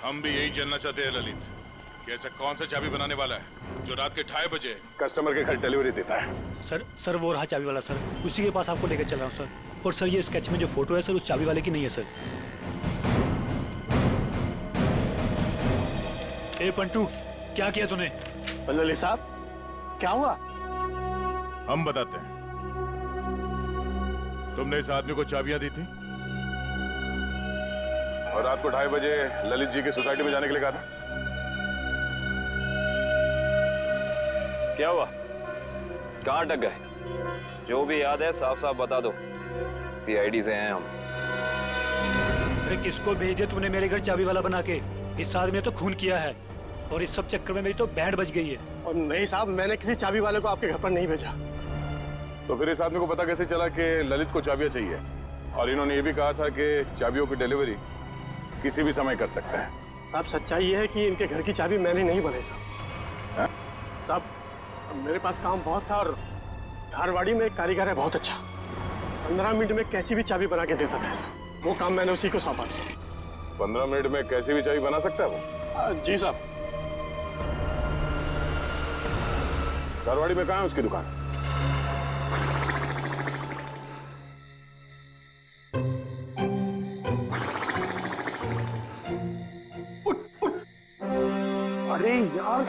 हम भी यही जानना चाहते हैं ललित कि ऐसा कौन सा चाबी बनाने वाला है जो रात के 2:30 बजे कस्टमर के घर डिलीवरी देता है। सर वो रहा चाबी वाला सर, उसी के पास आपको लेकर चल रहा हूँ सर। और सर ये स्केच में जो फोटो है सर उस चाबी वाले की नहीं है सर। ए पंटू, क्या किया तूने? ललित साहब क्या हुआ? हम बताते हैं। तुमने इस आदमी को चाबियां दी थी और रात को 2:30 बजे ललित जी की सोसाइटी में जाने के लिए कहा था। क्या हुआ? कहाँ अटक गए? जो भी याद है साफ साफ बता दो। सीआईडी से हैं हम। अरे किसको भेज दिया तूने मेरे घर चाबी वाला बना के? इस आदमी ने तो खून किया है और इस सब चक्कर में मेरी तो बैंड बज गई है। और नहीं साहब, मैंने किसी चाबी वाले को आपके घर पर नहीं भेजा। तो फिर इस आदमी को पता कैसे चला कि ललित को चाबियां चाहिए? और इन्होंने ये भी कहा था कि चाबियों की डिलीवरी किसी भी समय कर सकते हैं। साहब सच्चाई ये है कि इनके घर की चाबी मैंने नहीं बनाई साहब। साहब मेरे पास काम बहुत था और धारवाड़ी में एक कारीगर है बहुत अच्छा, 15 मिनट में कैसी भी चाबी बना के दे सकता है साहब। वो काम मैंने उसी को सौंपा। 15 मिनट में कैसी भी चाबी बना सकता है वो? जी साहब। धारवाड़ी में कहाँ है उसकी दुकान? अरे यार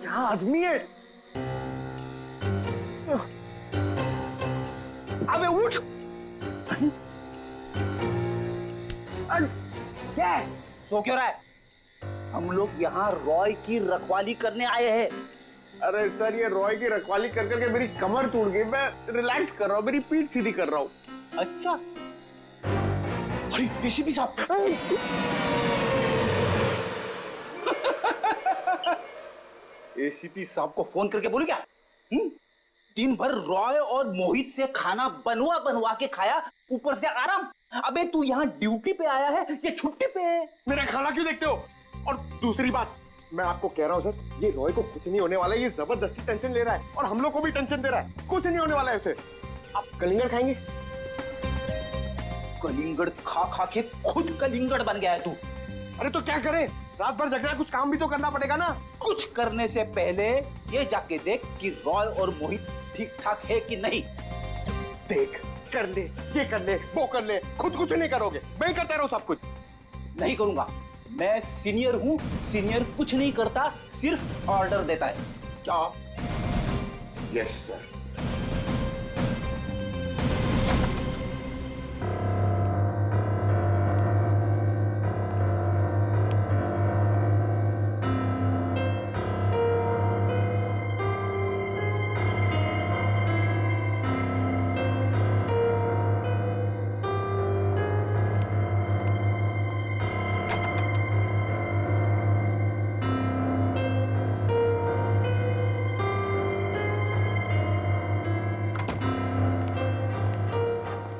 क्या आदमी है? अबे उठ! क्या है? सो क्यों रहा है? हम लोग यहाँ रॉय की रखवाली करने आए हैं। अरे सर, ये रॉय की रखवाली कर करके मेरी कमर टूट गई। मैं रिलैक्स कर रहा हूँ, मेरी पीठ सीधी कर रहा हूँ। अच्छा, अरे एसीपी साहब। एसीपी साहब को फोन करके बोलू क्या? दिन भर रॉय और मोहित से खाना बनवा बनवा के खाया, ऊपर से आराम। अबे तू यहाँ ड्यूटी पे आया है या छुट्टी पे है? मेरा खाना क्यों देखते हो? और दूसरी बात, मैं आपको कह रहा हूँ सर, ये रॉय को कुछ नहीं होने वाला है। ये जबरदस्ती टेंशन ले रहा है और हम लोग को भी टेंशन दे रहा है। कुछ नहीं होने वाला है उसे। आप कलिंगड़ खाएंगे? कलिंगड़ खा खा के खुद कलिंगड़ बन गया है तू। अरे तो क्या करें, रात भर जगना है, कुछ काम भी तो करना पड़ेगा ना। कुछ करने से पहले ये जाके देख कि रॉय और मोहित ठीक ठाक है कि नहीं। देख, कर ले, ये कर ले, वो कर ले, खुद कुछ नहीं करोगे, मैं ही करता रहूं सब कुछ। नहीं करूंगा, मैं सीनियर हूं। सीनियर कुछ नहीं करता, सिर्फ ऑर्डर देता है। जाओ। Yes sir.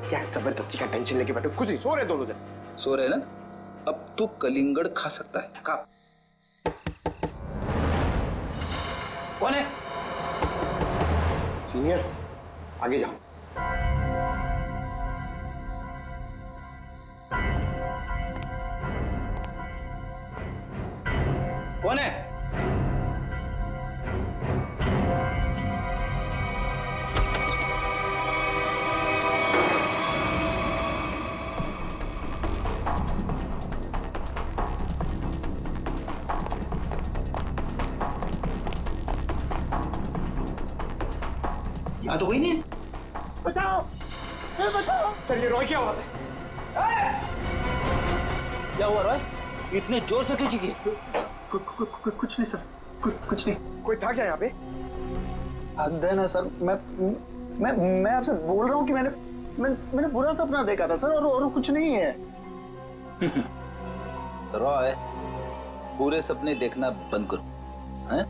क्या है, जबरदस्ती का टेंशन लेके बैठो? कुछ नहीं, सो रहे दोनों जन। सो रहे ना? अब तू कलिंगड़ खा सकता है। खा। कौन है? सीनियर, आगे जाओ। कौन है? यहाँ तो कोई नहीं है। बचाओ, बचाओ। सर, ये रॉय की आवाज है। क्या हुआ रॉय? इतने जोर से क्यों चीखे? कुछ नहीं सर, कुछ नहीं। कोई था क्या यहाँ पे? हद है ना सर, मैं आपसे बोल रहा हूँ कि मैंने बुरा सपना देखा था सर, और कुछ नहीं है। रॉय, पूरे सपने देखना बंद करो, हैं?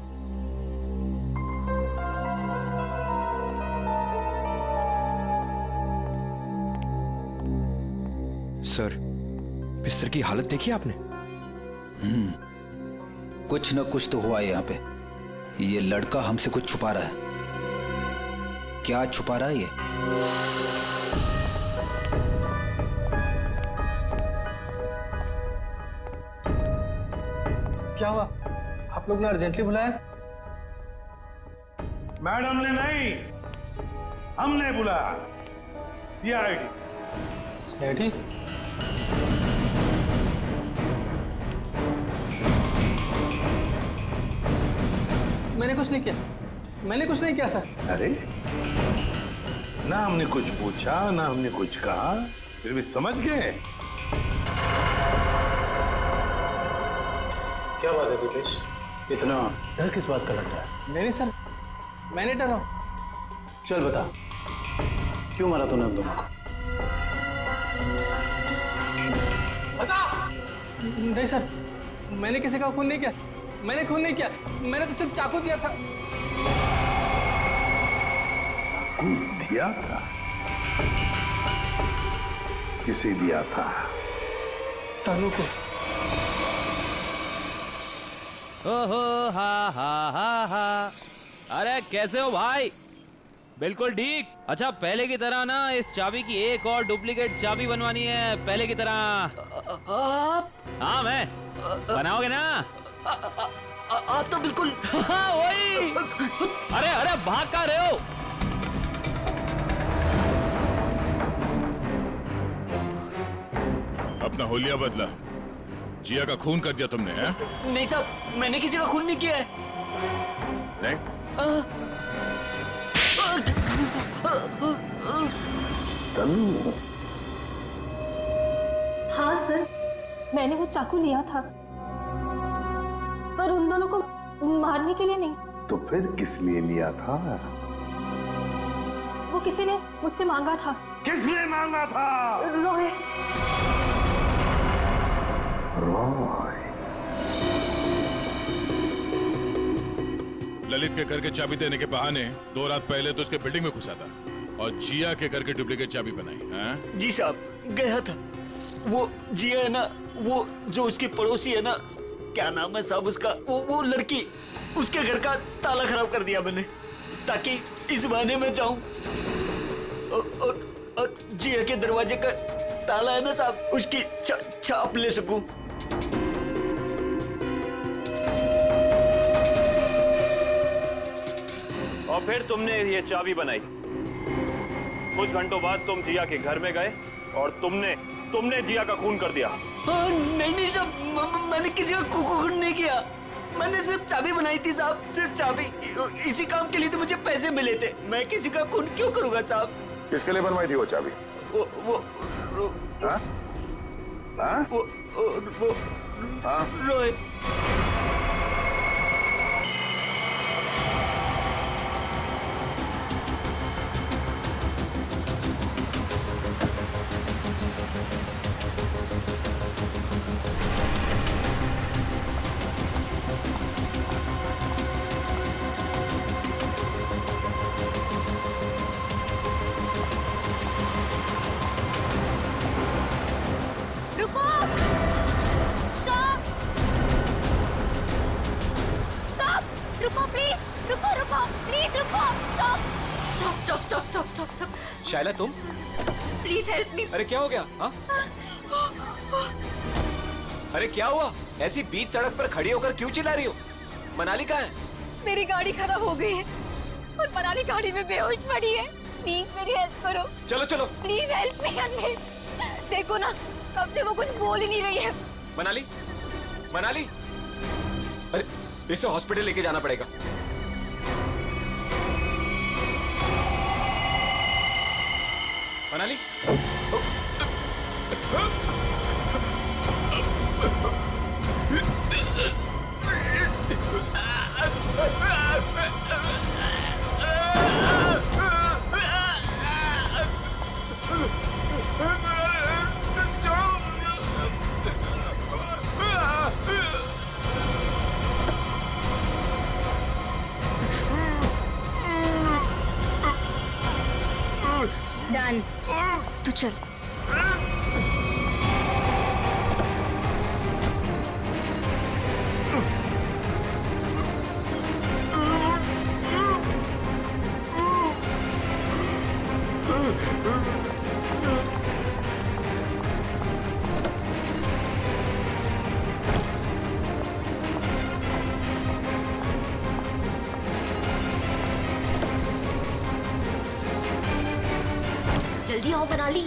सर, बिस्तर की हालत देखी आपने? कुछ न कुछ तो हुआ है यहाँ पे। ये लड़का हमसे कुछ छुपा रहा है। क्या छुपा रहा है ये? क्या हुआ? आप लोग ने अर्जेंटली बुलाया? मैडम ने नहीं, हमने बुलाया। सीआईडी। सीआईडी? मैंने कुछ नहीं किया, मैंने कुछ नहीं किया सर। अरे ना हमने कुछ पूछा ना हमने कुछ कहा, फिर भी समझ गए। क्या बात है दिपेश, इतना डर किस बात का लग रहा है? नहीं सर, मैंने डरा। चल बता, क्यों मारा तूने उन दोनों को? बता। नहीं सर, मैंने किसी का खून नहीं किया, मैंने खून नहीं किया, मैंने तो सिर्फ चाकू दिया था। दिया था? किसे दिया था? तनु को। ओहो हा हा हा हा। अरे कैसे हो भाई? बिल्कुल ठीक। अच्छा पहले की तरह ना इस चाबी की एक और डुप्लीकेट चाबी बनवानी है, पहले की तरह। आप? हाँ मैं। बनाओगे ना? आप तो बिल्कुल। हाँ वही। अरे अरे भाग कहाँ रहे हो? अपना होलिया बदला। जिया का खून कर दिया तुमने, हैं? नहीं साहब, मैंने किसी का खून नहीं किया है। नहीं? तनु। हाँ सर, मैंने वो चाकू लिया था, पर उन दोनों को मारने के लिए नहीं। तो फिर किस लिए लिया था? वो किसी ने मुझसे मांगा था। किसने मांगा था? रॉय। रॉय। ललित के घर के चाबी देने के बहाने 2 रात पहले तो उसके बिल्डिंग में घुसा था और जिया के घर के डुप्लीकेट चाबी बनाई, हैं? जी साहब, गया था। वो जिया है ना, वो जो उसकी पड़ोसी है ना, क्या नाम है साहब उसका, वो लड़की, उसके घर का ताला खराब कर दिया मैंने, ताकि इस बहाने में जाऊं और जिया के दरवाजे का ताला है ना साहब, उसकी छाप ले सकूं। और फिर तुमने ये चाबी बनाई। कुछ घंटों बाद तुम जिया के घर में गए और तुमने जिया का खून कर दिया। नहीं साहब, मैंने किसी का खून नहीं किया। मैंने सिर्फ चाबी बनाई थी साहब, सिर्फ चाबी। इसी काम के लिए तो मुझे पैसे मिले थे। मैं किसी का खून क्यों करूंगा साहब? किसके लिए बनवाई थी वो चाबी? वो हाँ? हाँ? वो हाँ? रोहित। स्टॉप। शायला तुम? प्लीज हेल्प मी। अरे क्या हो गया? हाँ? अरे क्या हुआ? ऐसी बीच सड़क पर खड़ी होकर क्यों चिल्ला रही हो? मनाली कहाँ है? मेरी गाड़ी खराब हो गई है और मनाली गाड़ी में बेहोश पड़ी है। प्लीज मेरी हेल्प करो। चलो। Please help me Anvay. देखो ना, कब से वो कुछ बोल ही नहीं रही है। मनाली? अरे इसे हॉस्पिटल लेके जाना पड़ेगा। मनाली? डन, तू चल। जल्दी आओ मनाली।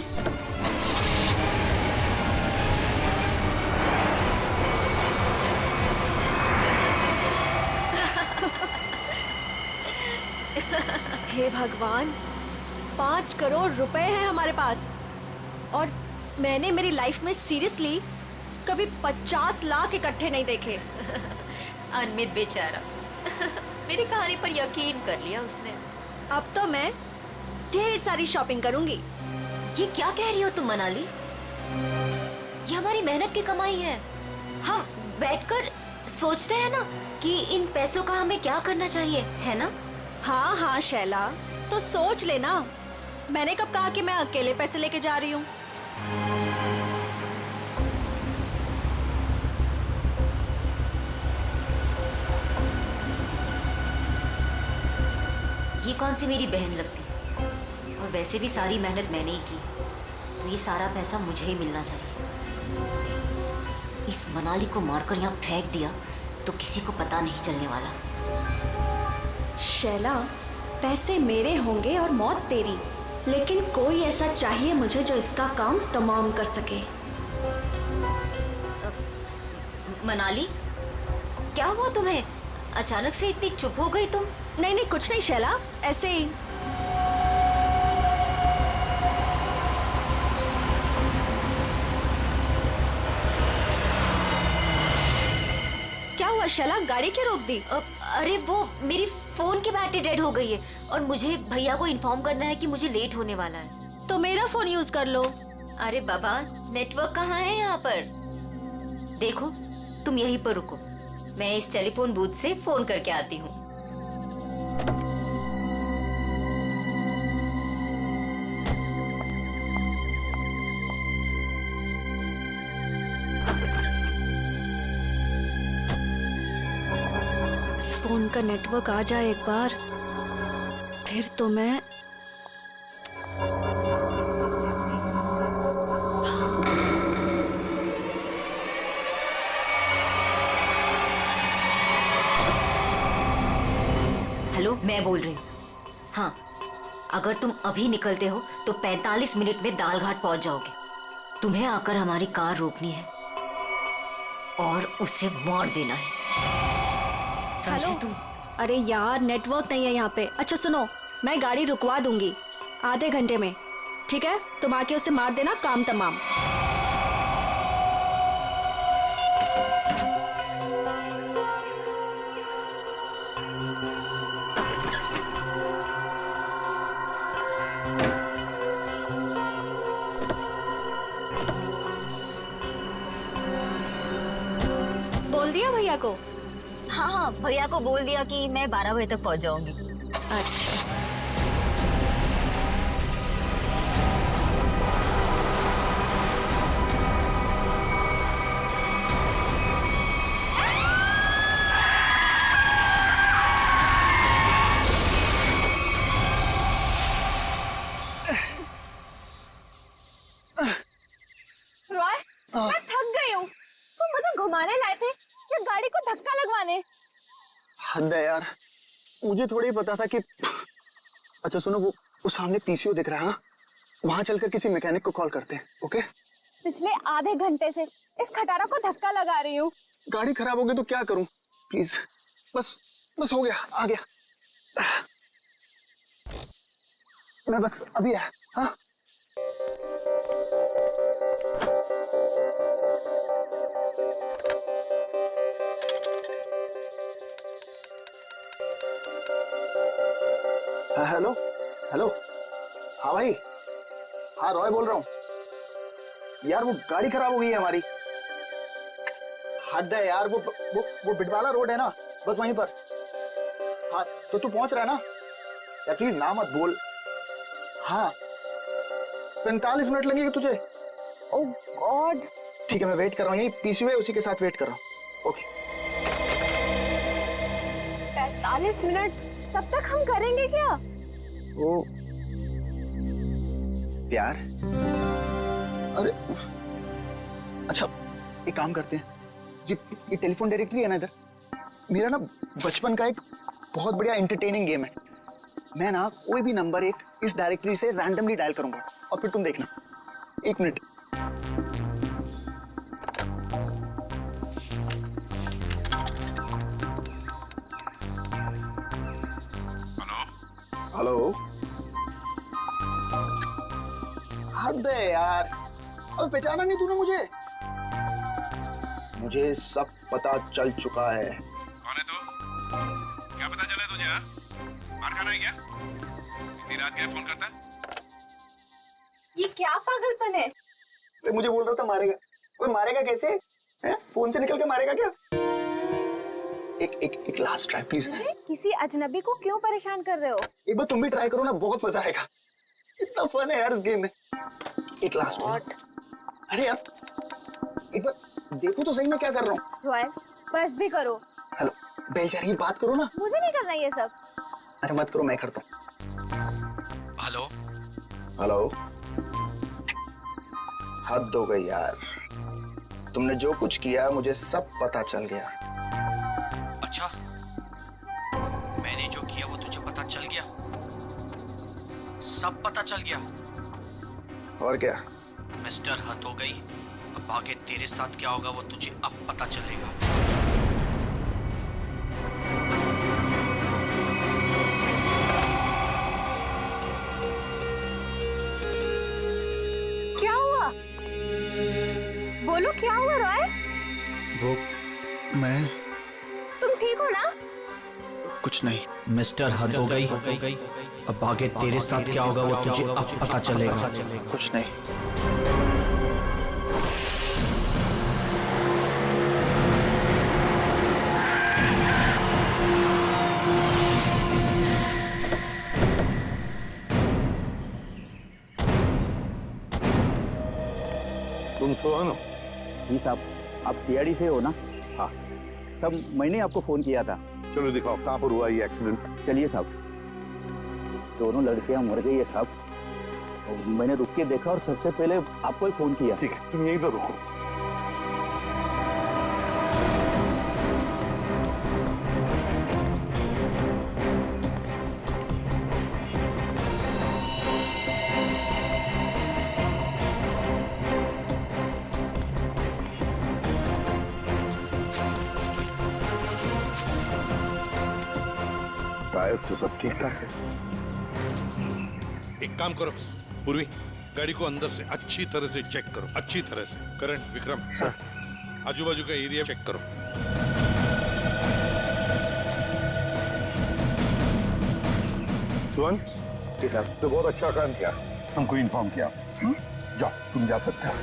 हे भगवान, 5 करोड़ रुपए हैं हमारे पास और मैंने मेरी लाइफ में सीरियसली कभी 50 लाख इकट्ठे नहीं देखे। अनमित बेचारा मेरी कहानी पर यकीन कर लिया उसने। अब तो मैं ढेर सारी शॉपिंग करूंगी। ये क्या कह रही हो तुम मनाली? ये हमारी मेहनत की कमाई है। हम बैठकर सोचते हैं ना कि इन पैसों का हमें क्या करना चाहिए, है ना? हाँ हाँ शैला, तो सोच लेना। मैंने कब कहा कि मैं अकेले पैसे लेके जा रही हूँ? ये कौन सी मेरी बहन लगती है? और वैसे भी सारी मेहनत मैंने ही की, तो ये सारा पैसा मुझे ही मिलना चाहिए। इस मनाली को मारकर यहाँ फेंक दिया तो किसी को पता नहीं चलने वाला। शैला, पैसे मेरे होंगे और मौत तेरी, लेकिन कोई ऐसा चाहिए मुझे जो इसका काम तमाम कर सके। मनाली, क्या हुआ तुम्हें? अचानक से इतनी चुप हो गई तुम? नहीं नहीं, कुछ नहीं शैला, ऐसे ही। क्या हुआ शैला, गाड़ी क्यों रोक दी? अरे वो मेरी फोन की बैटरी डेड हो गई है और मुझे भैया को इन्फॉर्म करना है कि मुझे लेट होने वाला है। तो मेरा फोन यूज कर लो। अरे बाबा, नेटवर्क कहाँ है यहाँ पर? देखो, तुम यहीं पर रुको, मैं इस टेलीफोन बूथ से फोन करके आती हूँ। इस फोन का नेटवर्क आ जाए एक बार, फिर तो मैं हेलो, मैं बोल रही हूँ। हाँ, अगर तुम अभी निकलते हो तो 45 मिनट में दालघाट पहुंच जाओगे। तुम्हें आकर हमारी कार रोकनी है और उसे मार देना है, समझे तुम? अरे यार, नेटवर्क नहीं है यहाँ पे। अच्छा सुनो, मैं गाड़ी रुकवा दूंगी आधे घंटे में, ठीक है? तुम आके उसे मार देना, काम तमाम। बोल दिया भैया को? हाँ हाँ, भैया को बोल दिया कि मैं 12 बजे तक पहुंच जाऊंगी। अच्छा। रॉय, मैं थक गई हूँ। तुम मुझे घुमाने लाए थे या गाड़ी को धक्का लगवाने? हद है यार, मुझे थोड़ी ही पता था कि। अच्छा सुनो, वो सामने पीसीओ दिख रहा है, वहां चलकर किसी मैकेनिक को कॉल करते हैं, ओके? पिछले आधे घंटे से इस खटारा को धक्का लगा रही हूँ। गाड़ी खराब हो गई तो क्या करूं? प्लीज, बस बस हो गया, आ गया मैं, बस अभी है। हाँ हेलो हेलो, हाँ भाई, हाँ रॉय बोल रहा हूँ यार। वो गाड़ी खराब हो गई है हमारी। हद है यार, वो बिटवाला रोड है ना, बस वहीं पर। हाँ तो तू पहुंच रहा है ना यार? प्लीज ना मत बोल। हाँ 45 मिनट लगेंगे तुझे? ओह गॉड, ठीक है मैं वेट कर रहा हूँ, यही पीसीओ है उसी के साथ वेट कर रहा हूँ। ओके 45 मिनट, तब तक हम करेंगे क्या? ओ प्यार, अरे अच्छा एक काम करते हैं, ये टेलीफोन डायरेक्टरी है ना इधर, मेरा ना बचपन का एक बहुत बढ़िया एंटरटेनिंग गेम है। मैं ना कोई भी नंबर एक इस डायरेक्टरी से रैंडमली डायल करूंगा और फिर तुम देखना। 1 मिनट। हेलो। हद है यार, अब पहचाना नहीं तूने मुझे? मुझे सब पता चल चुका है। कौन है तू? क्या पता चला तुझे? हाँ? मार खाना है क्या? इतनी रात क्या फोन करता? ये क्या पागलपन है? अरे मुझे बोल रहा था मारेगा। ओए मारेगा कैसे? हैं? फोन से निकल के मारेगा क्या? एक लास्ट ट्राई प्लीज। किसी अजनबी को क्यों परेशान कर रहे हो? एक बार तुम भी ट्राई करो ना, बहुत मजा आएगा। इतना फन है यार इस गेम में। एक लास्ट वन। अरे यार एक बार देखो तो सही मैं क्या कर रहा हूँ। रॉयल बस भी करो। हेलो बेलचारी, बात करो ना। मुझे नहीं करना ये सब। अरे मत करो, मैं करता हूँ। Hello hello. हद हो गई यार, तुमने जो कुछ किया मुझे सब पता चल गया। अच्छा, मैंने जो किया वो तुझे पता चल गया? सब पता चल गया? और क्या? मिस्टर हद हो गई, अब आगे तेरे साथ क्या होगा वो तुझे अब पता चलेगा। क्या हुआ? बोलो क्या हुआ रॉय? वो मैं तुम ठीक हो ना? कुछ नहीं। मिस्टर हद हो गई, अब आगे तेरे साथ क्या होगा वो तुझे अब पता चलेगा। कुछ नहीं। तुम सोनो। जी साहब, आप सीआईडी से हो ना? हाँ तब मैंने आपको फोन किया था। चलो दिखाओ कहाँ पर हुआ ये एक्सीडेंट। चलिए साहब। दोनों लड़कियां मर गई है साहब, और मैंने रुक के देखा और सबसे पहले आपको ही फोन किया। ठीक है, तुम यहीं पर रुको। टायर से सब ठीक ठाक है। एक काम करो पूर्वी, गाड़ी को अंदर से अच्छी तरह से चेक करो, अच्छी तरह से। करण, विक्रम सर, आजू बाजू का एरिया चेक करो। सुन, तो बहुत अच्छा काम किया, हमको इन्फॉर्म किया। जाओ, तुम जा सकते हो।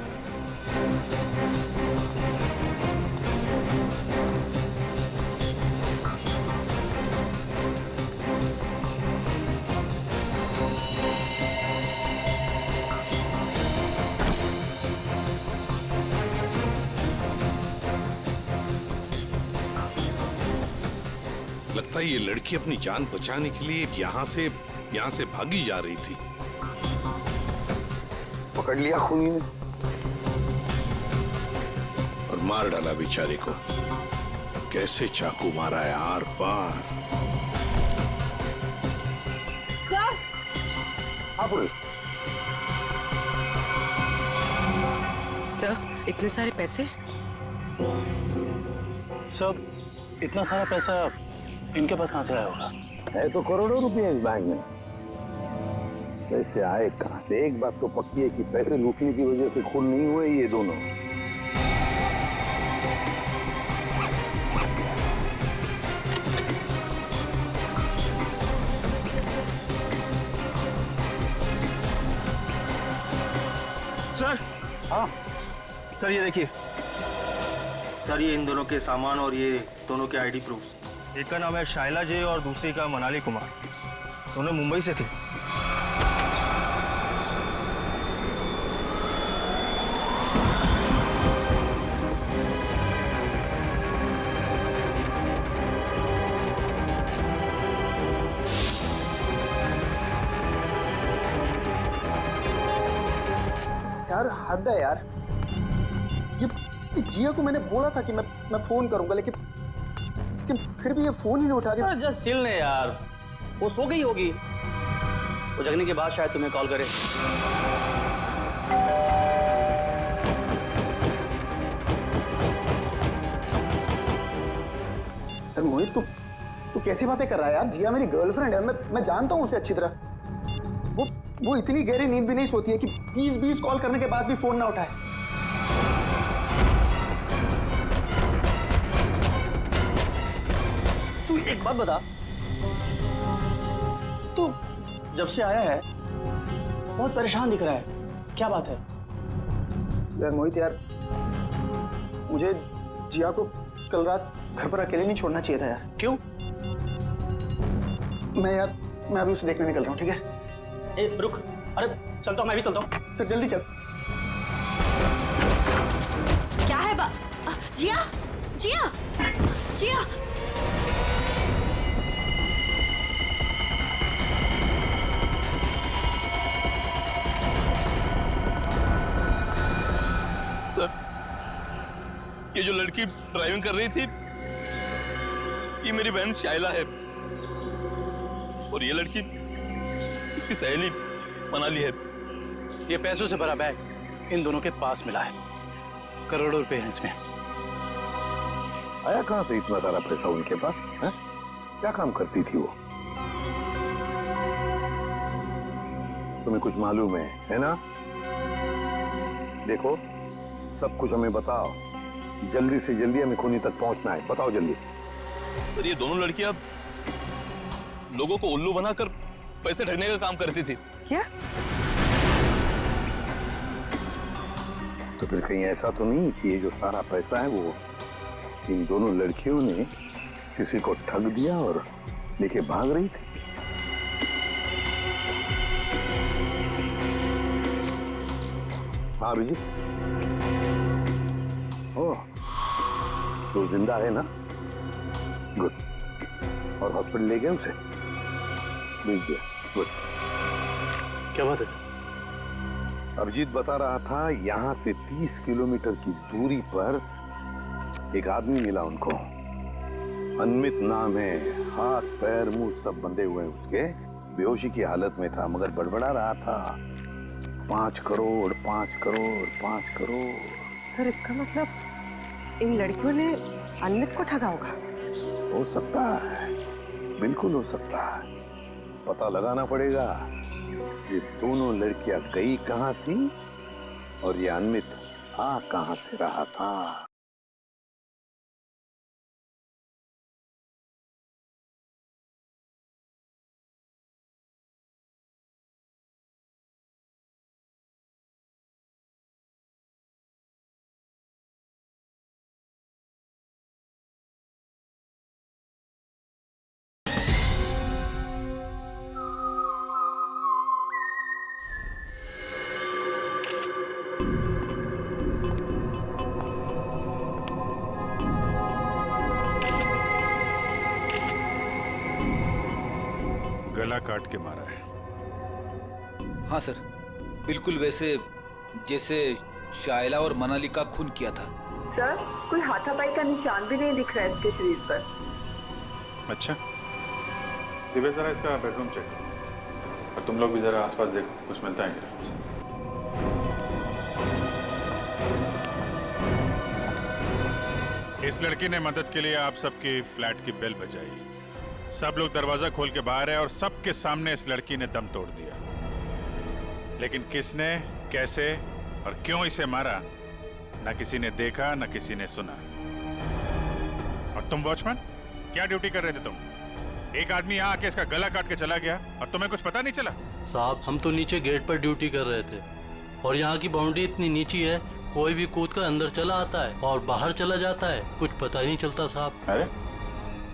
लगता है ये लड़की अपनी जान बचाने के लिए यहाँ से भागी जा रही थी। पकड़ लिया खूनी ने और मार डाला बेचारे को। कैसे चाकू मारा है आर पार। सर, हाँ पुलिस। सर, इतने सारे पैसे? सब इतना सारा पैसा इनके पास कहाँ से आया होगा? है तो करोड़ों रुपए इस बैंक में। पैसे आए कहाँ से? एक बात तो पक्की है कि पैसे लूटने की वजह से खून नहीं हुए ये दोनों। सर। हाँ सर ये देखिए सर, ये इन दोनों के सामान और ये दोनों के आईडी प्रूफ। एक का नाम है शाइला जे और दूसरी का मनाली कुमार। दोनों मुंबई से थे। यार हद है यार। ये जिया को मैंने बोला था कि मैं फोन करूंगा, लेकिन फिर भी ये फोन ही नहीं उठा रही। जस्ट चिल ले यार, वो सो गई होगी। वो जगने के बाद शायद तुम्हें कॉल करे। मोहित तू कैसी बातें कर रहा है यार? जिया मेरी गर्लफ्रेंड है, मैं जानता हूँ उसे अच्छी तरह। वो इतनी गहरी नींद भी नहीं सोती है कि 20 कॉल करने के बाद भी फोन ना उठाए। तू एक बात बता, तू जब से आया है बहुत परेशान दिख रहा है, क्या बात है? यार मोहित यार, मुझे जिया को कल रात घर पर अकेले नहीं छोड़ना चाहिए था यार। क्यों? मैं अभी उसे देखने निकल रहा हूँ, ठीक है? ए रुक, अरे चलता हूँ, मैं भी चलता हूँ। सर जल्दी चल। क्या है जिया जिया जिया सर, ये जो लड़की ड्राइविंग कर रही थी ये मेरी बहन शाइला है और ये लड़की उसकी सहेली मनाली है। ये पैसों से भरा बैग इन दोनों के पास मिला है, करोड़ों रुपए हैं इसमें। आया कहां से इतना सारा पैसा उनके पास है? क्या काम करती थी वो? तुम्हें कुछ मालूम है ना? देखो, सब कुछ हमें बताओ, जल्दी से जल्दी हमें खूनी तक पहुंचना है, बताओ जल्दी। सर, ये दोनों लड़कियां लोगों को उल्लू बनाकर पैसे ठगने का काम करती थी। क्या? तो फिर कहीं ऐसा तो नहीं कि ये जो सारा पैसा है वो इन दोनों लड़कियों ने किसी को ठग दिया और लेके भाग रही थी? हाँ अभिजीत, ओह, तो जिंदा है ना? गुड। और हॉस्पिटल ले गए उसे? भेज दिया, गुड। क्या बात है सर? अभिजीत बता रहा था यहाँ से 30 किलोमीटर की दूरी पर एक आदमी मिला उनको, अनमित नाम है, हाथ पैर मुंह सब बंधे हुए हैं उसके, बेहोशी की हालत में था मगर बड़बड़ा रहा था 5 करोड़ 5 करोड़ 5 करोड़। सर, इसका मतलब इन लड़कियों ने अनमित को ठगा होगा? हो सकता है, बिल्कुल हो सकता है। पता लगाना पड़ेगा ये दोनों लड़कियां गई कहां थी और ये अनमित आ कहां से रहा था। गला काट के मारा है। हाँ सर, बिल्कुल वैसे जैसे शाइला और मनाली का खून किया था। सर, कोई हाथापाई का निशान भी नहीं दिख रहा है इसके शरीर पर। अच्छा, दिव्या जरा इसका बेडरूम चेक करो और तुम लोग भी जरा आसपास देखो, कुछ मिलता है क्या? इस लड़की ने मदद के लिए आप सबकी फ्लैट की बेल बजाई। सब लोग दरवाजा खोल के बाहर है और सबके सामने इस लड़की ने दम तोड़ दिया। लेकिन किसने, कैसे और क्यों इसे मारा, ना किसी ने देखा ना किसी ने सुना। और तुम वॉचमैन, क्या ड्यूटी कर रहे थे तुम? एक आदमी यहाँ आके इसका गला काट के चला गया और तुम्हें कुछ पता नहीं चला? साहब, हम तो नीचे गेट पर ड्यूटी कर रहे थे और यहाँ की बाउंड्री इतनी नीची है, कोई भी कूद कर अंदर चला आता है और बाहर चला जाता है, कुछ पता ही नहीं चलता साहब। अरे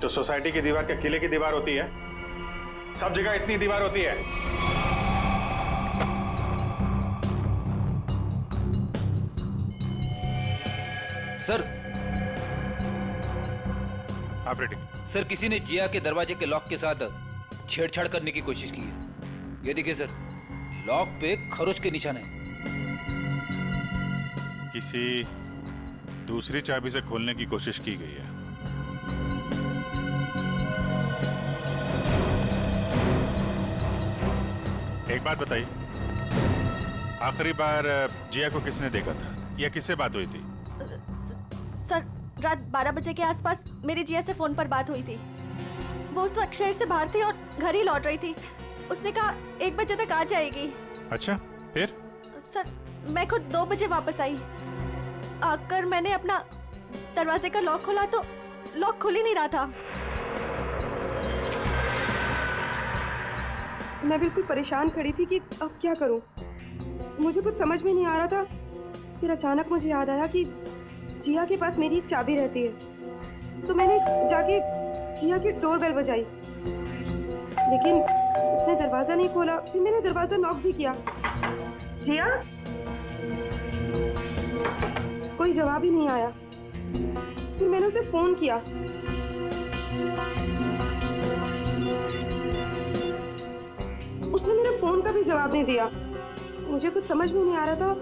तो सोसाइटी की दीवार क्या किले की दीवार होती है? सब जगह इतनी दीवार होती है? सर, ऑपरेटिंग सर, किसी ने जिया के दरवाजे के लॉक के साथ छेड़छाड़ करने की कोशिश की है। ये देखिए सर, लॉक पे खरोच के निशान है। किसी दूसरी चाबी से खोलने की कोशिश की गई है। एक बात बताइए, आखिरी बार जिया को किसने देखा था या किससे बात हुई थी? सर, रात 12 बजे के आसपास मेरी जिया से फोन पर बात हुई थी। वो उस वक्त शहर से बाहर थी और घर ही लौट रही थी। उसने कहा 1 बजे तक आ जाएगी। अच्छा, फिर? सर, मैं खुद 2 बजे वापस आई। आकर मैंने अपना दरवाजे का लॉक खोला तो लॉक खुल ही नहीं रहा था। मैं बिल्कुल परेशान खड़ी थी कि अब क्या करूं। मुझे कुछ समझ में नहीं आ रहा था। फिर अचानक मुझे याद आया कि जिया के पास मेरी एक चाबी रहती है, तो मैंने जाके जिया की डोरबेल बजाई, लेकिन उसने दरवाजा नहीं खोला। फिर मैंने दरवाजा नॉक भी किया। जिया, कोई जवाब ही नहीं आया। फिर मैंने उसे फोन किया। उसने मेरे फोन का भी जवाब नहीं दिया। मुझे कुछ समझ में नहीं आ रहा था।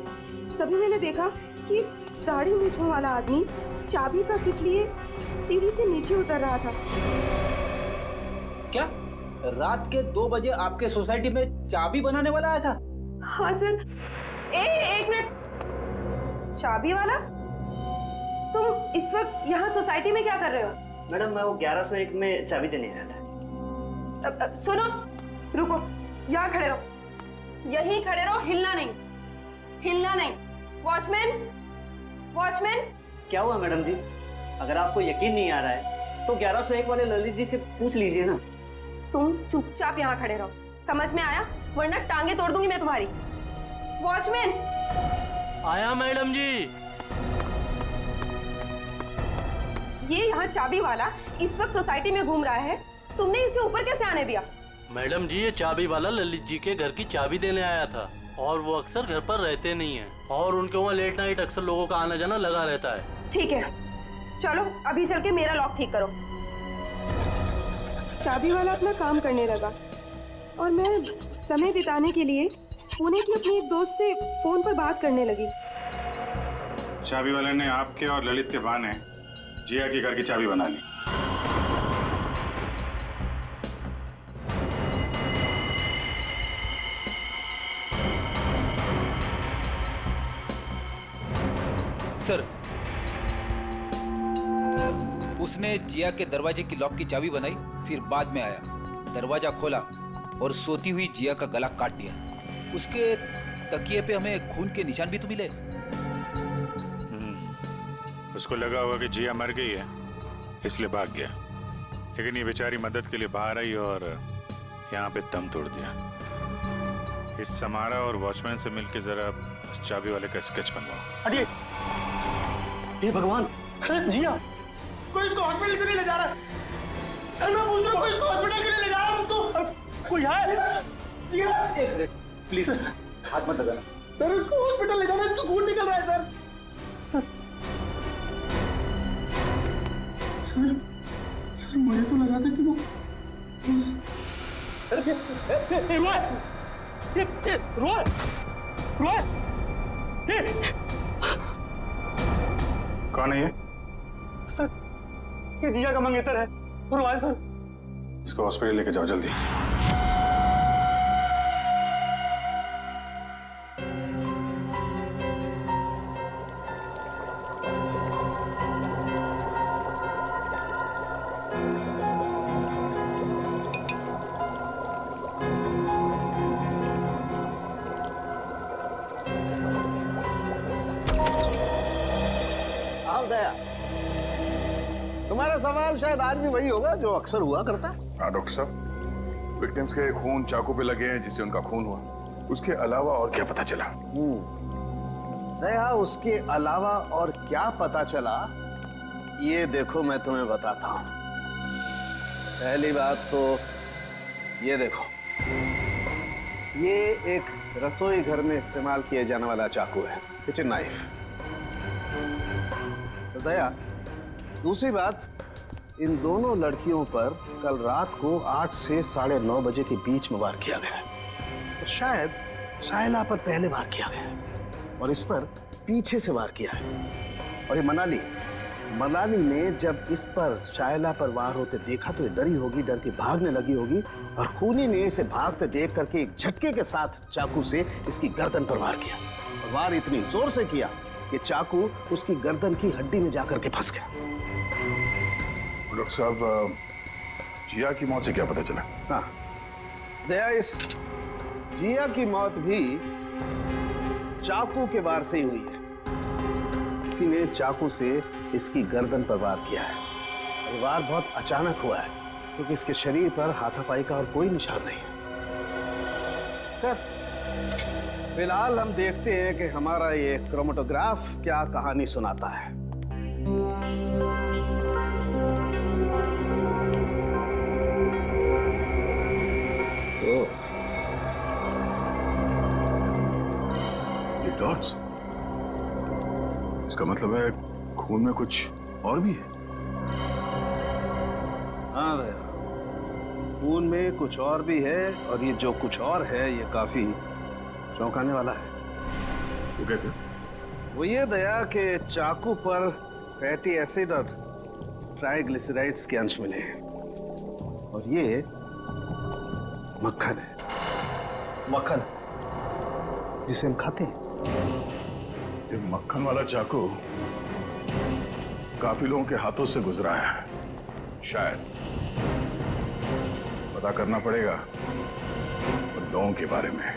तभी मैंने देखा कि दाढ़ी मूंछों वाला आदमी चाबी का किट लिए सीढ़ी से नीचे उतर रहा था। क्या रात के 2 बजे आपके सोसाइटी में चाबी बनाने वाला आया था? हाँ सर। एक मिनट, चाबी वाला? तुम इस वक्त यहाँ सोसाइटी में क्या कर रहे हो? मैडम, मैं वो 1101 में चाबी देने आया था। सुनो, रुको, यहाँ खड़े रहो, यहीं खड़े रहो, हिलना नहीं, हिलना नहीं। Watchman, watchman. क्या हुआ मैडम जी? अगर आपको यकीन नहीं आ रहा है तो 1101 वाले ललित जी से पूछ लीजिए ना। तुम चुपचाप यहाँ खड़े रहो, समझ में आया? वरना टांगे तोड़ दूंगी मैं तुम्हारी। वॉचमैन। आया मैडम जी। ये यहाँ चाबी वाला इस वक्त सोसाइटी में घूम रहा है। तुमने इसे ऊपर कैसे आने दिया? मैडम जी, ये चाबी वाला ललित जी के घर की चाबी देने आया था और वो अक्सर घर पर रहते नहीं हैं और उनके वहाँ लेट नाइट अक्सर लोगों का आना जाना लगा रहता है। ठीक है, चलो अभी चल के मेरा लॉक ठीक करो। चाबी वाला अपना काम करने लगा और मैं समय बिताने के लिए पुणे की अपनी एक दोस्त से फोन पर बात करने लगी। चाबी वाले ने आपके और ललित के बहाने जिया के घर की चाबी बना ली। सर, उसने जिया के दरवाजे की लॉक की चाबी बनाई, फिर बाद में आया, दरवाजा खोला और सोती हुई जिया का गला काट दिया। उसके तकिए पे हमें खून के निशान भी तो मिले। उसको लगा होगा कि जिया मर गई है, इसलिए भाग गया। लेकिन ये बेचारी मदद के लिए बाहर आई और यहाँ पे दम तोड़ दिया। इस समारा और वॉचमैन से मिलकर जरा उस चाबी वाले का स्केच बनवाओ। हटिए। हे भगवान, जिया, कोई इसको हॉस्पिटल क्यों नहीं ले जा रहा? मैं पूछ रहा हूँ, कोई इसको हॉस्पिटल क्यों नहीं ले जा रहा? उसको कोई है? जिया, एक मिनट प्लीज, हाथ मत लगाना। सर, उसको हॉस्पिटल ले जाना, इसको खून निकल रहा है सर। सर, मुझे तो लगा था कि वो कौन है ये? सर, ये जिया का मंगेतर है। रोय सर। इसको हॉस्पिटल लेके जाओ जल्दी। तुम्हारा सवाल शायद आज भी वही होगा जो अक्सर हुआ करता है। हाँ डॉक्टर साहब, विक्टिम्स के खून चाकू पे लगे हैं जिससे उनका खून हुआ। उसके अलावा और क्या पता चला? दया, उसके अलावा और क्या पता चला, ये देखो मैं तुम्हें बताता हूँ। पहली बात तो ये देखो, ये एक रसोई घर में इस्तेमाल किया जाने वाला चाकू है, किचन नाइफ। तो दया, दूसरी बात, इन दोनों लड़कियों पर कल रात को 8 से 9:30 बजे के बीच में वार किया गया है। तो शायद शाइला पर पहले वार किया गया है और इस पर पीछे से वार किया है। और ये मनाली ने जब इस पर शाइला पर वार होते देखा तो ये डरी होगी, डर के भागने लगी होगी और खूनी ने इसे भागते देख करके एक झटके के साथ चाकू से इसकी गर्दन पर वार किया। और वार इतनी जोर से किया कि चाकू उसकी गर्दन की हड्डी में जाकर के फंस गया। डॉक्टर साहब, जिया की मौत से क्या पता चला? हाँ दया, इस जिया की मौत भी चाकू के वार से ही हुई है। किसी ने चाकू से इसकी गर्दन पर वार किया है। ये वार बहुत अचानक हुआ है क्योंकि इसके शरीर पर हाथापाई का और कोई निशान नहीं है। सर, फिलहाल हम देखते हैं कि हमारा ये क्रोमेटोग्राफ क्या कहानी सुनाता है। ये डॉट्स, इसका मतलब है खून में कुछ और भी है। हाँ भैया, खून में कुछ और भी है और ये जो कुछ और है ये काफी चौंकाने वाला है। वो कैसे? वो ये दया कि चाकू पर फैटी एसिड और ट्राइग्लिसराइड्स के अंश मिले हैं और ये मक्खन है। मक्खन जिसे हम खाते हैं। ये मक्खन वाला चाकू काफी लोगों के हाथों से गुजरा है। शायद पता करना पड़ेगा उन लोगों के बारे में।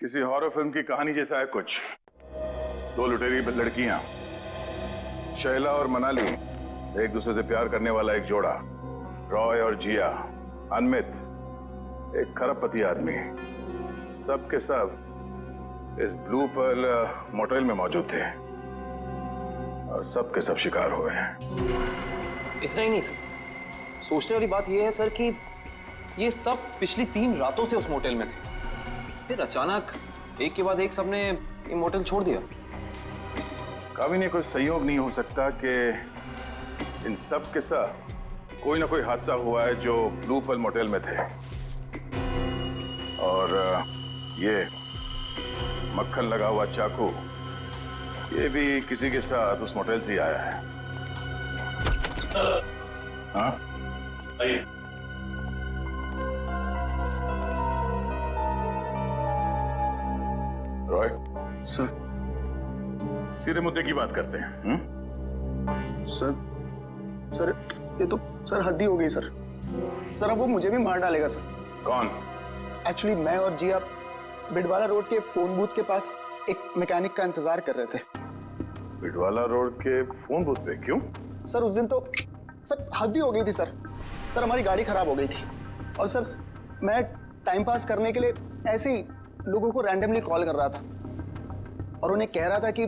किसी हॉरर फिल्म की कहानी जैसा है कुछ। दो लुटेरी लड़कियां, शैला और मनाली, एक दूसरे से प्यार करने वाला एक जोड़ा, रॉय और जिया, अनमित, एक खरबपति आदमी, सब के सब इस ब्लू पर्ल मोटेल में मौजूद थे और सब के सब शिकार हुए हैं। इतना ही नहीं सर, सोचने वाली बात यह है सर कि ये सब पिछली 3 रातों से उस मोटेल में थे, फिर अचानक एक के बाद एक सबने ये मोटेल छोड़ दिया। कभी नहीं कोई संयोग नहीं हो सकता कि इन सब के साथ कोई ना कोई हादसा हुआ है जो ब्लू पर्ल मोटेल में थे। और ये मक्खन लगा हुआ चाकू, ये भी किसी के साथ उस मोटेल से ही आया है। हाँ? आइए। रॉय सर, सीधे मुद्दे की बात करते हैं। सर ये तो सर हद ही हो गई सर। सर अब वो मुझे भी मार डालेगा सर। कौन? एक्चुअली मैं और जिया बिडवाला रोड के फोन बूथ के पास एक मैकेनिक का इंतजार कर रहे थे। बिडवाला रोड के फोन बूथ पे? क्यों? सर उस दिन तो सर हद ही हो गई थी सर। सर हमारी गाड़ी खराब हो गई थी और सर मैं टाइम पास करने के लिए ऐसे ही लोगों को रैंडमली कॉल कर रहा था और उन्हें कह रहा था कि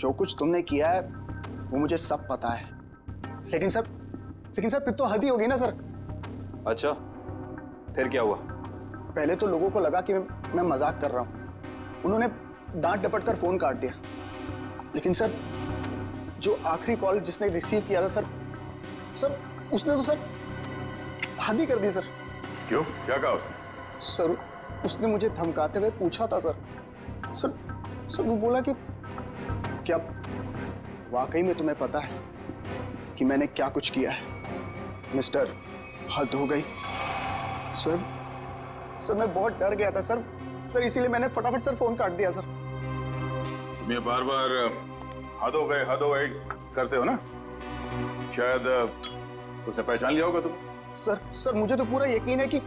जो कुछ तुमने किया है वो मुझे सब पता है। लेकिन सर फिर तो हद ही हो गई ना सर। अच्छा, फिर क्या हुआ? पहले तो लोगों को लगा कि मैं मजाक कर रहा हूँ। उन्होंने डांट डपट कर फोन काट दिया। लेकिन सर जो आखिरी कॉल जिसने रिसीव किया था सर उसने तो सर हद ही कर दी सर। क्यों? क्या कहा उसने? सर उसने मुझे धमकाते हुए पूछा था सर वो बोला कि क्या वाकई में तुम्हें पता है कि मैंने क्या कुछ किया है? मिस्टर, हद हो गई। सर मैं बहुत डर गया था सर इसीलिए मैंने फटाफट सर फोन काट दिया सर। तुम ये बार बार हद हो गए करते हो ना? शायद उसने पहचान लिया होगा तुम। सर मुझे तो पूरा यकीन है कि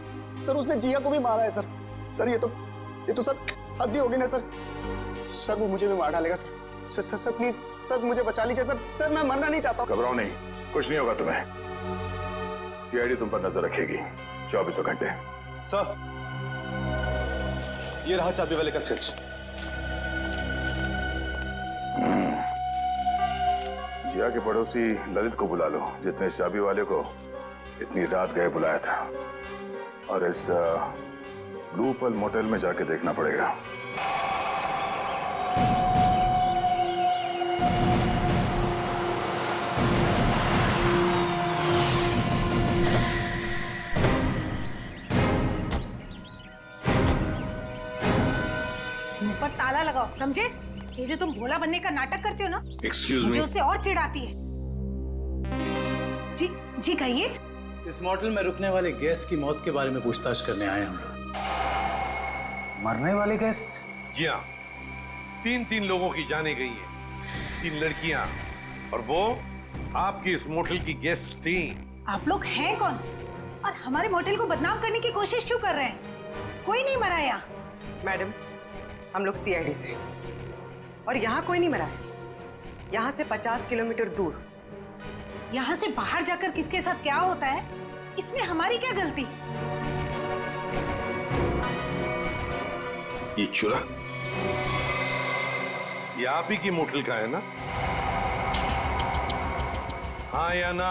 सर उसने जिया को भी मारा है सर ये तो सर हद ही होगी ना सर वो मुझे भी मार डालेगा सर प्लीज सर मुझे बचा लीजिए सर मैं मरना नहीं चाहता। घबराओ नहीं, कुछ नहीं होगा तुम्हें। सीआईडी तुम पर नजर रखेगी 24 घंटे। सर ये रहा चाबी वाले का स्विच। जिया के पड़ोसी ललित को बुला लो, जिसने इस चाबी वाले को इतनी रात गए बुलाया था। और इस ब्लू पर्ल मोटेल में जाके देखना पड़ेगा। मुंह पर ताला लगाओ, समझे? ये जो तुम भोला बनने का नाटक करते हो ना, Excuse मुझे me? उससे और चिढ़ आती है। जी कहिए। इस मोटल में रुकने वाले गेस्ट की मौत के बारे में पूछताछ करने आए हम लोग। मरने वाले गेस्ट? जी हाँ, 3 लोगों की जाने गई है, 3 लड़कियां, और वो आपकी इस मोटल की गेस्ट थी। आप लोग हैं कौन और हमारे मोटेल को बदनाम करने की कोशिश क्यों कर रहे हैं? कोई नहीं मरा यहाँ। मैडम, हम लोग सीआईडी से और यहाँ कोई नहीं मरा है। यहाँ से 50 किलोमीटर दूर। यहाँ से बाहर जाकर किसके साथ क्या होता है, इसमें हमारी क्या गलती? ये चुरा ये आप ही की मोटल का है ना? हाँ या ना?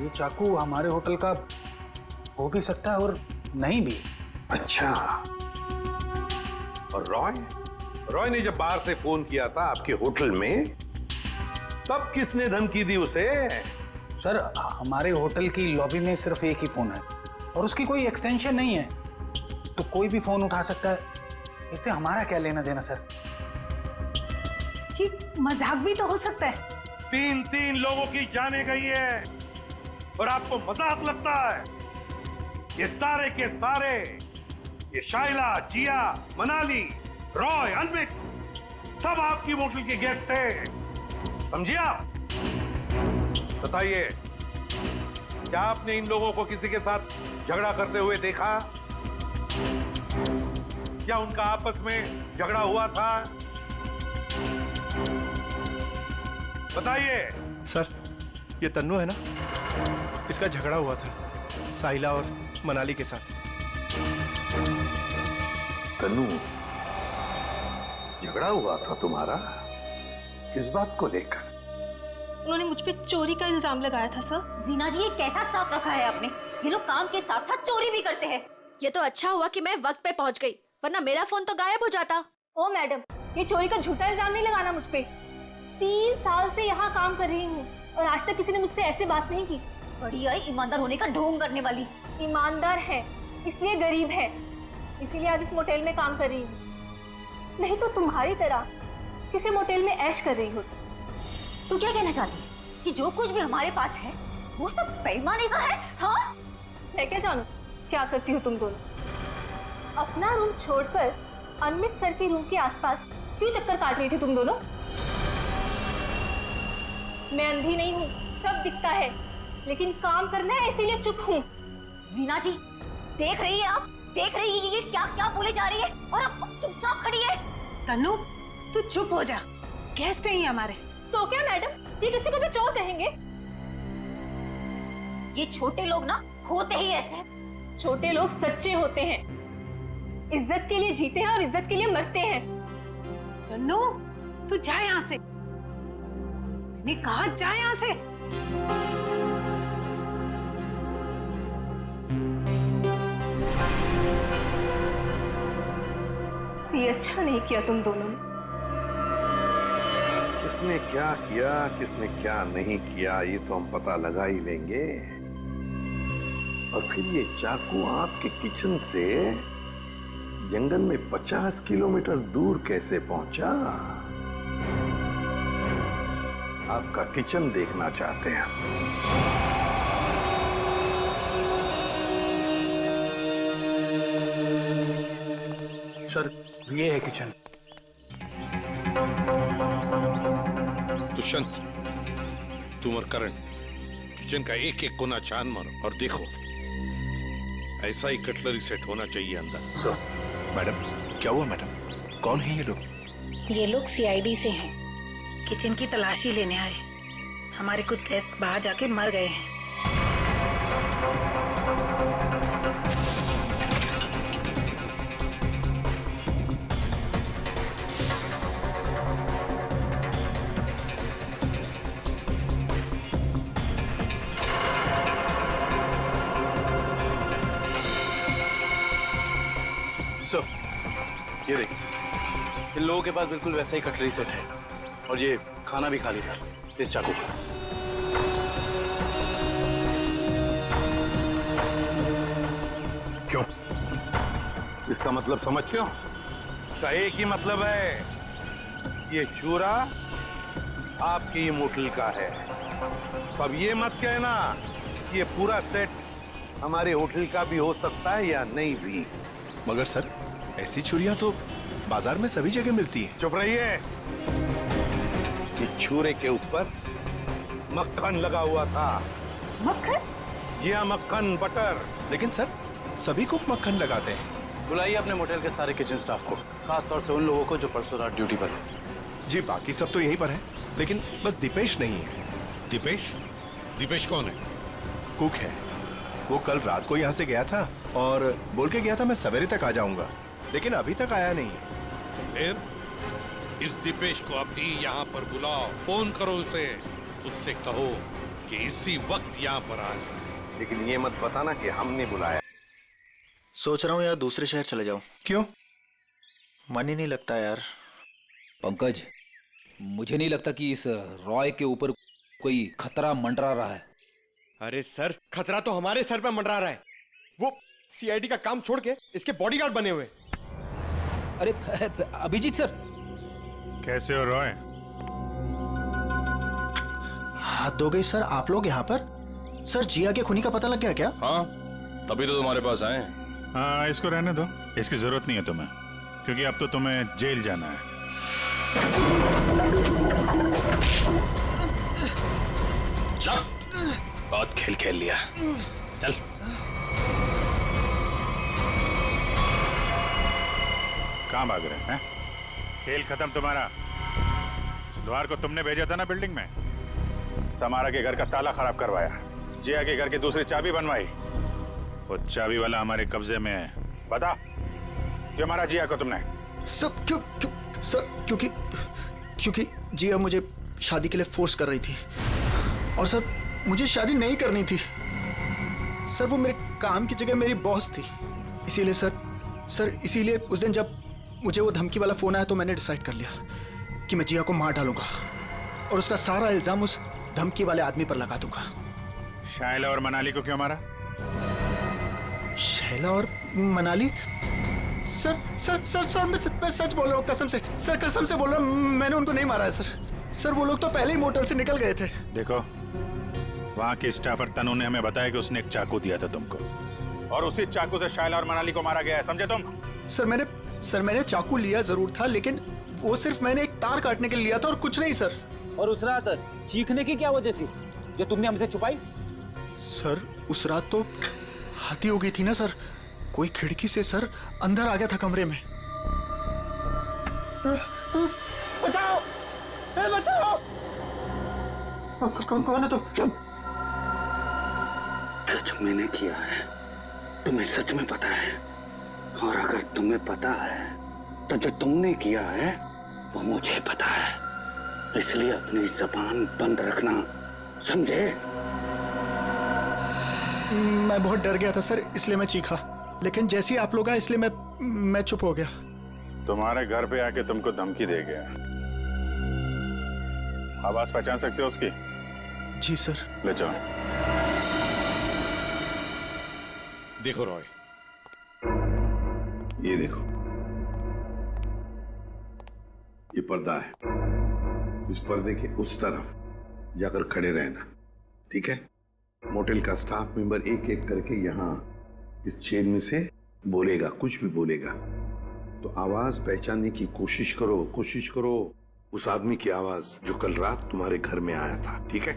ये चाकू हमारे होटल का हो भी सकता है और नहीं भी। अच्छा, और रॉय ने जब बाहर से फोन किया था आपके होटल में, तब किसने धमकी दी उसे? सर, हमारे होटल की लॉबी में सिर्फ एक ही फोन है और उसकी कोई एक्सटेंशन नहीं है, तो कोई भी फोन उठा सकता है। इससे हमारा क्या लेना देना सर? ये मजाक भी तो हो सकता है। 3 लोगों की जाने गई है और आपको मजाक लगता है? ये सारे के सारे, ये शाइला, जिया, मनाली, रॉय, अनमित, सब आपकी मोटल के गेस्ट थे, समझिए आप? बताइए, क्या आपने इन लोगों को किसी के साथ झगड़ा करते हुए देखा? क्या उनका आपस में झगड़ा हुआ था? बताइए। सर, ये तन्नू है ना, इसका झगड़ा हुआ था साहिला और मनाली के साथ। तन्नू, झगड़ा हुआ था तुम्हारा? किस बात को लेकर? उन्होंने मुझ पे चोरी का इल्जाम लगाया था सर। जीना जी, ये कैसा स्टाफ रखा है आपने? ये लोग काम के साथ साथ चोरी भी करते हैं। ये तो अच्छा हुआ कि मैं वक्त पे पहुंच गई, वरना मेरा फोन तो गायब हो जाता। ओ मैडम, ये चोरी का झूठा इल्जाम नहीं लगाना मुझ पे। 3 साल से यहाँ काम कर रही हूँ और आज तक किसी ने मुझसे ऐसे बात नहीं की। बड़ी आई ईमानदार होने का ढोंग करने वाली। ईमानदार है इसलिए गरीब है, इसीलिए आज इस मोटेल में काम कर रही हूँ, नहीं तो तुम्हारी तरह किसी मोटेल में ऐश कर रही हो। तू क्या कहना चाहती है कि जो कुछ भी हमारे पास है वो सब बेईमानी का है? हाँ, मैं क्या जानूं क्या करती हो तुम दोनों? अपना रूम छोड़कर अनमित सर के रूम के आसपास क्यों चक्कर काट रही थी तुम दोनों? मैं अंधी नहीं हूँ, सब दिखता है, लेकिन काम करना है इसीलिए चुप हूँ। जीना जी, देख रही है आप? देख रही है ये क्या क्या बोले जा रही है और अब चुपचाप खड़ी है। तन्नू, तू चुप हो जा, गेस्ट है हमारे। तो क्या मैडम, ये किसी को भी चोर कहेंगे? ये छोटे लोग ना होते ही ऐसे। छोटे लोग सच्चे होते हैं, इज्जत के लिए जीते हैं और इज्जत के लिए मरते हैं। तन्नू, तू जा यहाँ से, मैंने कहा जा यहाँ से। ये अच्छा नहीं किया तुम दोनों ने। किसने क्या किया, किसने क्या नहीं किया, ये तो हम पता लगा ही लेंगे। और फिर ये चाकू आपके किचन से जंगल में 50 किलोमीटर दूर कैसे पहुंचा? आपका किचन देखना चाहते हैं। सर, ये है किचन। दुष्यंत, तुम और करण किचन का एक एक कोना छान मारो और देखो, ऐसा ही कटलरी सेट होना चाहिए अंदर। मैडम, क्या हुआ मैडम? कौन है ये लोग? ये लोग सीआईडी से हैं, किचन की तलाशी लेने आए। हमारे कुछ गेस्ट बाहर जाके मर गए हैं। सर, ये देखिए, इन लोगों के पास बिल्कुल वैसा ही कटलरी सेट है और ये खाना भी खाली था इस चाकू का। क्यों? इसका मतलब समझते हो? इसका एक ही मतलब है, ये चूरा आपकी मोटल का है। अब ये मत कहना ये पूरा सेट हमारे होटल का भी हो सकता है या नहीं भी। मगर सर, ऐसी छुरियां तो बाजार में सभी जगह मिलती हैं। चुप रहिए। इस छुरे के ऊपर मक्खन लगा हुआ था। मक्खन? जी हाँ, मक्खन, बटर। लेकिन सर, सभी कुक मक्खन लगाते हैं। बुलाइए अपने मोटेल के सारे किचन स्टाफ को, खास तौर से उन लोगों को जो परसों रात ड्यूटी पर थे। जी, बाकी सब तो यहीं पर है, लेकिन बस दीपेश नहीं है। दीपेश? दीपेश कौन है? कुक है। वो कल रात को यहाँ से गया था और बोल के गया था मैं सवेरे तक आ जाऊंगा, लेकिन अभी तक आया नहीं है। फिर इस दीपेश को अभी यहाँ पर बुलाओ, फोन करो उसे, उससे कहो कि इसी वक्त यहाँ पर आ जाए। लेकिन ये मत बताना कि हमने बुलाया। सोच रहा हूँ यार दूसरे शहर चले जाऊं। क्यों? मन ही नहीं लगता यार। पंकज, मुझे नहीं लगता कि इस रॉय के ऊपर कोई खतरा मंडरा रहा है। अरे सर, खतरा तो हमारे सर पे मंडरा रहा है। वो सीआईडी का काम छोड़ के इसके बॉडीगार्ड बने हुए। अरे अभिजीत सर। कैसे हो रॉय? हाथ धो गई सर, आप लोग यहाँ पर? सर, जिया के खूनी का पता लग गया क्या? हाँ, तभी तो तुम्हारे पास आए। हाँ, इसको रहने दो, इसकी जरूरत नहीं है तुम्हें, क्योंकि अब तो तुम्हें जेल जाना है। चल, बहुत खेल खेल लिया, चल। कहाँ भाग रहे हैं? खेल खत्म तुम्हारा। लोहार को तुमने भेजा था ना बिल्डिंग में, समारा के घर का ताला खराब करवाया, जिया के घर की दूसरी चाबी बनवाई। वो चाबी वाला हमारे कब्जे में है। बता, क्यों मारा जिया को तुमने? सर, क्योंकि जिया मुझे शादी के लिए फोर्स कर रही थी। और सर, मुझे शादी नहीं करनी थी। सर, वो मेरे काम की जगह मेरी बॉस थी। इसीलिए इसीलिए उस दिन जब मुझे वो धमकी वाला फोन आया तो मैंने डिसाइड कर लिया कि मैं जिया को मार डालूंगा और उसका सारा इल्जाम उस धमकी वाले आदमी पर लगा दूंगा। शायला और मनाली को क्यों मारा? शैला और मनाली? सर, मैं सच बोल रहा हूँ, कसम से। सर, कसम से बोल रहा हूँ, मैंने उनको नहीं मारा है सर। वो लोग तो पहले ही मोटल से निकल गए थे। देखो, वहाँ के स्टाफर तनु ने हमें बताया कि उसने एक चाकू दिया था तुमको, और उसी चाकू से शायला और मनाली को मारा गया है, समझे तुम? सर, मैंने चाकू लिया जरूर था, लेकिन वो सिर्फ मैंने एक तार काटने के लिए लिया था और कुछ नहीं सर। और उस रात चीखने की क्या वजह थी जो तुमने हमसे छुपाई? सर, उस रात तो हाथी हो गई थी ना सर। कोई खिड़की से सर अंदर आ गया था कमरे में। बचाओ! बचाओ! कौन है तुम? जो मैंने किया है तुम्हें सच में पता है, और अगर तुम्हें पता है तो जो तुमने किया है वो मुझे पता है, इसलिए अपनी जबान बंद रखना, समझे? मैं बहुत डर गया था सर, इसलिए मैं चीखा, लेकिन जैसे ही आप लोग आए इसलिए मैं चुप हो गया। तुम्हारे घर पे आके तुमको धमकी दे गया। आवाज पहचान सकते हो उसकी? जी सर। ले जाओ। देखो रॉय, ये देखो, ये पर्दा है, इस पर्दे के उस तरफ जाकर खड़े रहना, ठीक है? मोटेल का स्टाफ मेंबर एक एक करके यहाँ इस चेन में से बोलेगा, कुछ भी बोलेगा तो आवाज पहचानने की कोशिश करो उस आदमी की आवाज जो कल रात तुम्हारे घर में आया था, ठीक है?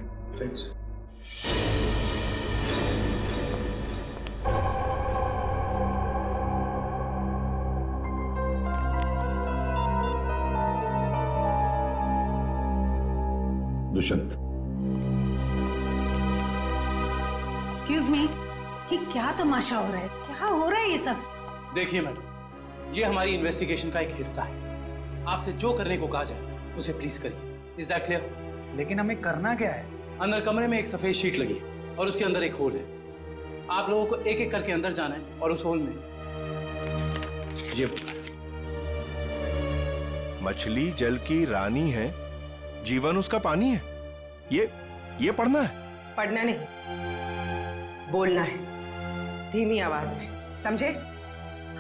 दुष्यंत। एक्सक्यूज मी, ये क्या तमाशा हो रहा है? क्या हो रहा है ये सब? देखिए मैडम, ये हमारी इन्वेस्टिगेशन का एक हिस्सा है। आपसे जो करने को कहा जाए उसे प्लीज करिए। Is that clear? लेकिन हमें करना क्या है? अंदर कमरे में एक सफेद शीट लगी है और उसके अंदर एक होल है। आप लोगों को एक एक करके अंदर जाना है और उस होल में ये मछली जल की रानी है, जीवन उसका पानी है। ये पढ़ना है? पढ़ना नहीं, बोलना है, धीमी आवाज में, समझे?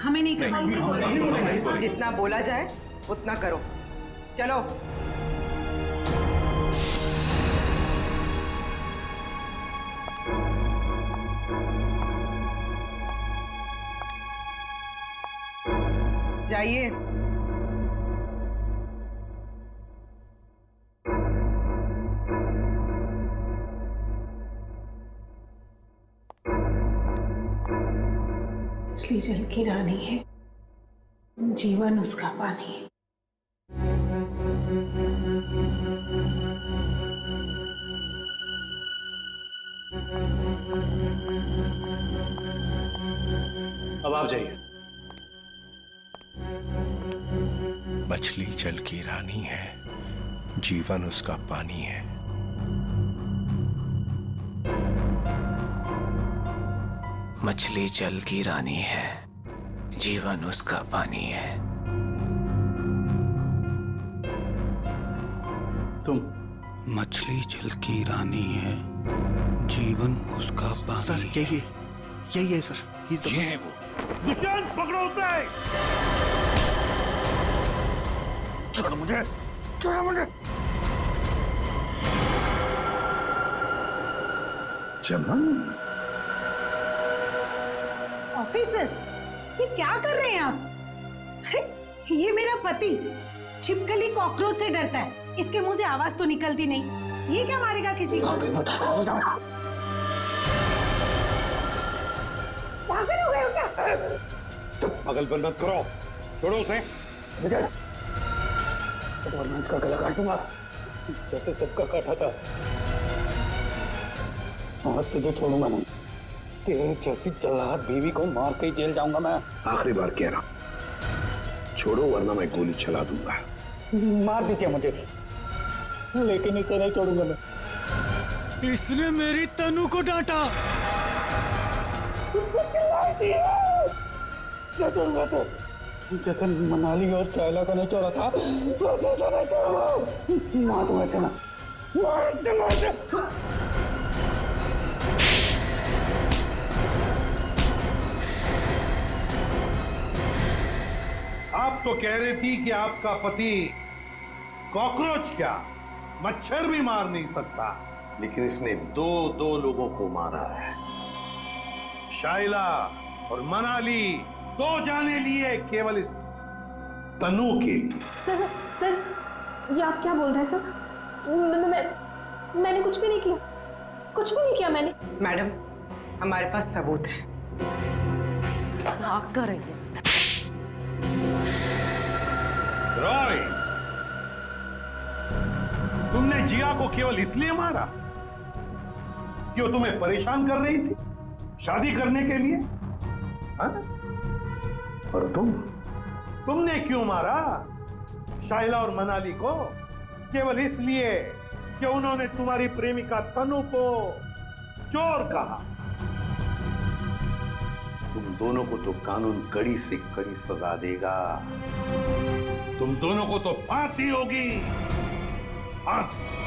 हमें नहीं करना। जितना बोला जाए उतना करो। चलो। जाइए। मछली जल की रानी है, जीवन उसका पानी है। अब आप जाइए। मछली जल की रानी है, जीवन उसका पानी है। मछली जल की रानी है, जीवन उसका पानी है। तुम मछली जल की रानी है, जीवन उसका पानी। सर यही है सर। ये है वो। दुष्यंत पकड़ो उसे। छोड़ो मुझे, छोड़ो मुझे। चमन, ऑफिसर्स, ये क्या कर रहे हैं आप? अरे ये मेरा पति छिपकली कॉकरोच से डरता है, इसके मुंह से आवाज तो निकलती नहीं, ये क्या मारेगा किसी को? पागल हो गए हो क्या? पागलपन मत करो, छोड़ो उसे। विजय, वरना इसका गला काटूंगा जैसे सबका काटा था। और तुझे छोड़ूंगा नहीं, तेरे जैसी जल्लाद बीवी को मार के जेल जाऊंगा मैं। आखिरी बार कह रहा हूं, छोड़ो वरना मैं गोली चला दूंगा। मार दीजिए मुझे, लेकिन इसे नहीं छोड़ूंगा मैं। इसने मेरी तनु को डांटा। क्या छोड़ूंगा तो? जैसे मनाली और चाइला को नहीं छोड़ा था, वैसे तो नहीं छोड़ूंगा। मार दूंगा इसे मैं, मार दूंगा इसे। आप तो कह रही थी कि आपका पति कॉकरोच क्या मच्छर भी मार नहीं सकता, लेकिन इसने दो लोगों को मारा है। शाइला और मनाली, दो जाने लिए केवल इस तनु के लिए। सर ये आप क्या बोल रहे हैं सर? मैंने कुछ भी नहीं किया, कुछ भी नहीं किया मैंने। मैडम, हमारे पास सबूत है। भाग कर रही है। रॉय, तुमने जिया को केवल इसलिए मारा कि वो तुम्हें परेशान कर रही थी शादी करने के लिए? हाँ? और तुमने क्यों मारा शाइला और मनाली को? केवल इसलिए कि उन्होंने तुम्हारी प्रेमिका तनु को चोर कहा। तुम दोनों को तो कानून कड़ी से कड़ी सजा देगा। तुम दोनों को तो फांसी होगी, फांसी।